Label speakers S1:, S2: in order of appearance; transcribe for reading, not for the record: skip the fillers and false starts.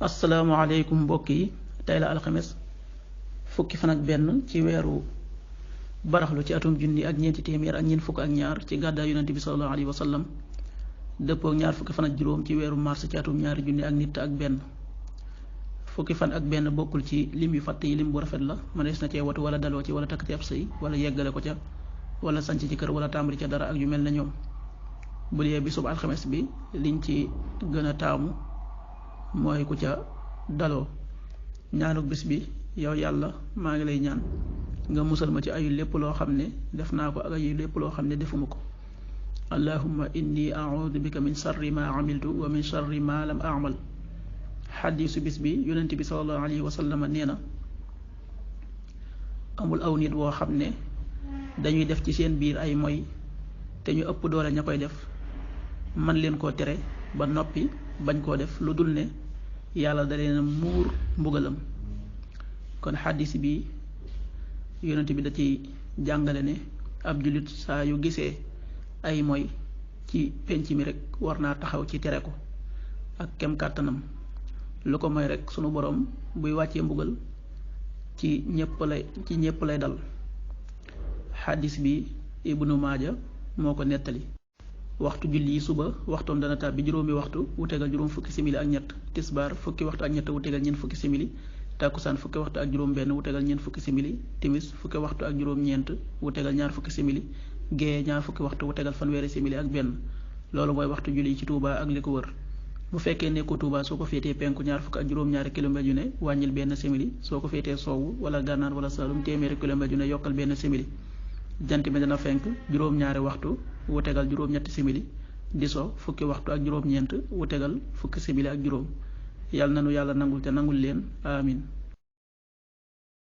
S1: asalaamaaleykum mbokk yi tey la alxames fukki fan ak benn ci weeru baraxlu ci atum junni ak ñeenti téeméer ak ñeent fukk ak ñaar ci gàddaay yonent bi sallallahu alayhi wa sallam dëppoo ñaar fukki fan ak juróom ci weeru mars ci atum ñaari junni ak nit ak benn fukki fan ak benn bokkul ci lim yu fàtte yi lim bu rafet la mënees na cee watu wala daloo ci wala takk ci ab sëy wala yeggale ko ca wala sanc ci kër wala tàmbali ca dara ak yu mel ne ñoom bu dee bisub alxames bi liñ ci gën a taamu mooy ku ca daloo ñaanuk bis bi yow yàlla maa ngi lay ñaan nga musal ma ci ayu lépp loo xam ne def naa ko ak ayu lépp loo xam ne defuma ko allahumma inni a'udhu bika min sharri ma amiltu wa min sharri ma lam a'mal xadiisu bis bi yonent bi sallallahu alayhi wa sallam nee na amul aw nit woo xam ne dañuy def ci seen biir ay moy te ñu ëpp doole ña koy def man leen koo tere ba noppi bañ koo def lu dul ne yàlla da leen muur mbugalam kon xaddis bi yonent bi da ciy jàngale ne ab jullit saa yu gisee ay moy ci penc mi rek war naa taxaw ci tere ko ak kem kàttanam lu ko moy rek sunu boroom buy wàccee mbugal ci ñépp lay dal xaddis bi ibnu maaja moo ko nettali waxtu julli yi suba waxtoom dana tàbbi juróomi waxtu wu tegal juróom fukki simili ak ñett tisbaar fukki waxtu ak ñett wu tegal ñeent fukki simili tàkkusaan fukki waxtu ak juróom benn wu tegal ñeent fukki simili timis fukki waxtu ak juróom ñeent wu tegal ñaar fukki simili gée ñaar fukki waxtu wu tegal fanweeri simili ak benn loolu mooy waxtu julli yi ci Touba ak li ko wër bu fekkee nekkoo Touba soo ko féetee penku ñaar fukk ak juróom-ñaari kilomètres yu ne wàññil benn simili soo ko féetee sowwu wala gànnaar wala Saalum téeméeri kilomètres yu ne yokkal benn simili jant bi dana fenk juróom-ñaari waxtu wu tegal juróom-ñetti simili di so fukki waxtu ak juróom-ñeent wu tegal fukki simili ak juróom yàlla nanu yàlla nangul te nangul leen amin